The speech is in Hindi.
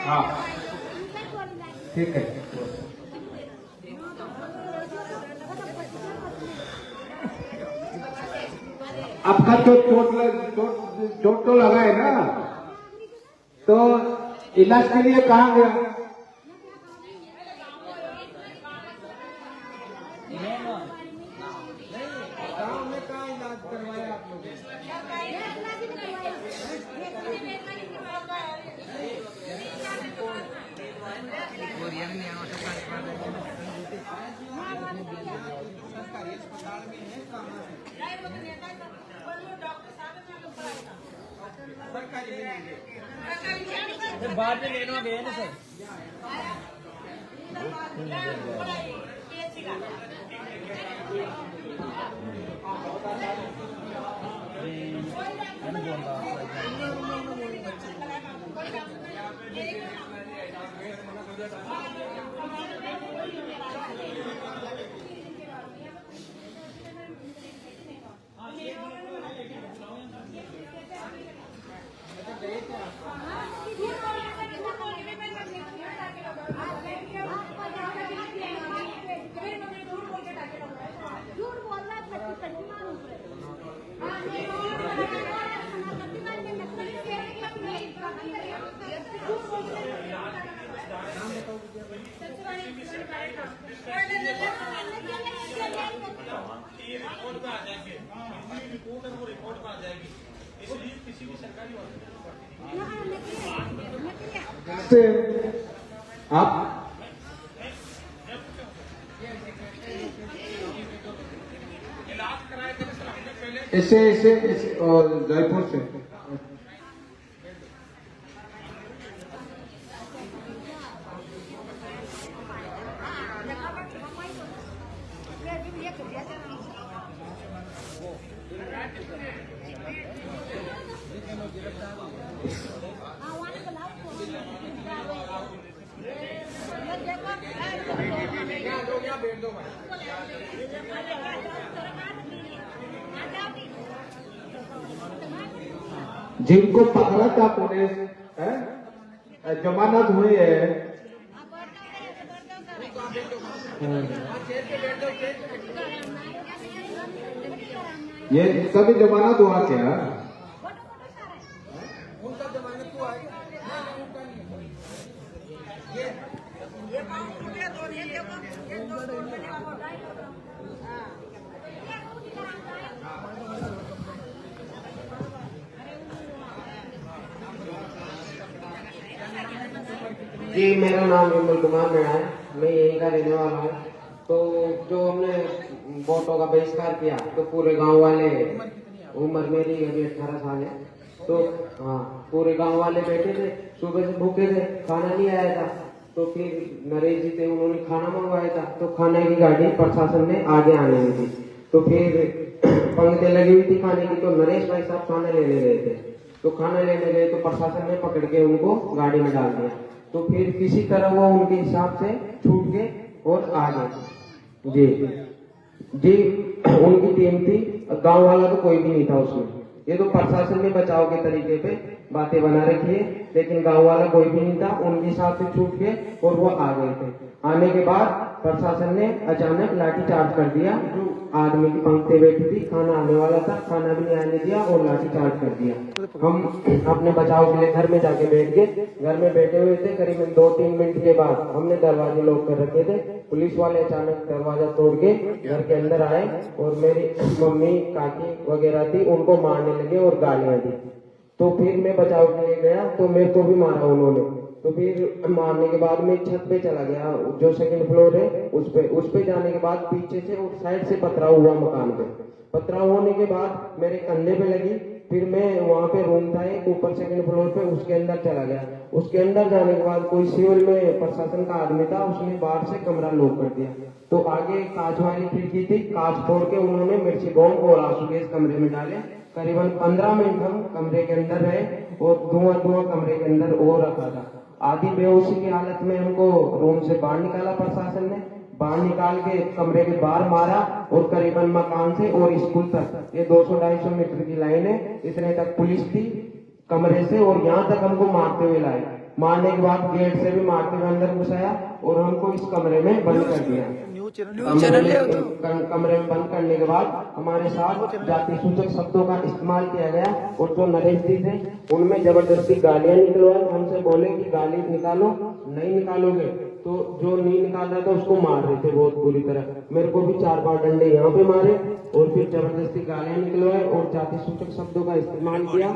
हाँ ठीक है। आपका तो चोट तो लगा है ना, तो इलाज के लिए कहाँ गया? गाँव में कहाँ इलाज करवाया आप लोग? सरकारी अस्पताल में है, सरकारी बाद में लेना गया ना सर। आप ऐसे और जयपुर से जिनको पकड़ा था पुलिस जमानत हुई है। ये सभी जमानत हुआ क्या? उनका जमानत हुआ है। जी मेरा नाम विमल कुमार मीणा है, मैं यहीं का रहने वाला हूँ। तो जो हमने वोटों का बहिष्कार किया तो पूरे गांव वाले, उम्र मेरी अभी 18 साल है, तो हाँ पूरे गांव वाले बैठे थे, सुबह से भूखे थे, खाना नहीं आया था। तो फिर नरेश जी थे, उन्होंने खाना मंगवाया था, तो खाने की गाड़ी प्रशासन ने आगे आने दी थी। तो फिर पंक्ति लगी हुई थी खाने की, तो नरेश भाई साहब खाना लेने गए थे, तो खाना लेने गए तो प्रशासन ने पकड़ के उनको गाड़ी में डाल दिया। तो फिर किसी तरह वो उनके हिसाब से छूट गए और आ गए। जी जी उनकी टीम थी, गांव वाला तो कोई भी नहीं था उसमें। ये तो प्रशासन ने बचाव के तरीके पे बातें बना रखी है, लेकिन गांव वाला कोई भी नहीं था, उनके हिसाब से छूट गए और वो आ गए थे। आने के बाद प्रशासन ने अचानक लाठी चार्ज कर दिया। जो आदमी की पंक्ति बैठी थी, खाना आने वाला था, खाना भी नहीं आने दिया और लाठी चार्ज कर दिया। हम अपने बचाव के लिए घर में जाके बैठ गए। घर में बैठे हुए थे, करीबन 2-3 मिनट के बाद हमने दरवाजे लॉक कर रखे थे। पुलिस वाले अचानक दरवाजा तोड़ के घर के अंदर आए और मेरी मम्मी काकी वगैरह थी, उनको मारने लगे और गालियां दी। तो फिर मैं बचाव के लिए गया तो मेरे को भी मारा उन्होंने। तो फिर मारने के बाद मैं छत पे चला गया, जो सेकंड फ्लोर है उस पे जाने के बाद पीछे से और साइड से पथराव हुआ मकान पे। पथराव होने के बाद मेरे कंधे पे लगी। फिर मैं वहाँ पे रूम था एक ऊपर सेकंड फ्लोर पे, उसके अंदर चला गया। उसके अंदर जाने के बाद कोई सिविल में प्रशासन का आदमी था, उसने बाहर से कमरा लॉक कर दिया। तो आगे कांच वाली खिड़की थी, कांच फोड़ के उन्होंने मिर्ची बॉम्ब और आंसू गैस कमरे में डाले। करीबन 15 मिनट हम कमरे के अंदर रहे और धुआं कमरे के अंदर और रखा था। आधी बेहोशी की हालत में हमको रूम से बाहर निकाला प्रशासन ने। बाहर निकाल के कमरे के बाहर मारा और करीबन मकान से और स्कूल तक ये 200-250 मीटर की लाइन है, इतने तक पुलिस थी कमरे से, और यहाँ तक हमको मारते हुए लाए। मारने के बाद गेट से भी मारते हुए अंदर घुसाया और हमको इस कमरे में बंद कर दिया। कमरे में बंद करने के बाद हमारे साथ जाति सूचक शब्दों का इस्तेमाल किया गया और जो नरेश जी थे उनमें जबरदस्ती गालियां निकलवाई। हमसे बोले कि गाली निकालो, नहीं निकालोगे तो जो नहीं निकाल रहा था उसको मार रहे थे बहुत बुरी तरह। मेरे को भी 4-5 डंडे यहाँ पे मारे और फिर जबरदस्ती गालियां निकलवाए और जाति सूचक शब्दों का इस्तेमाल किया।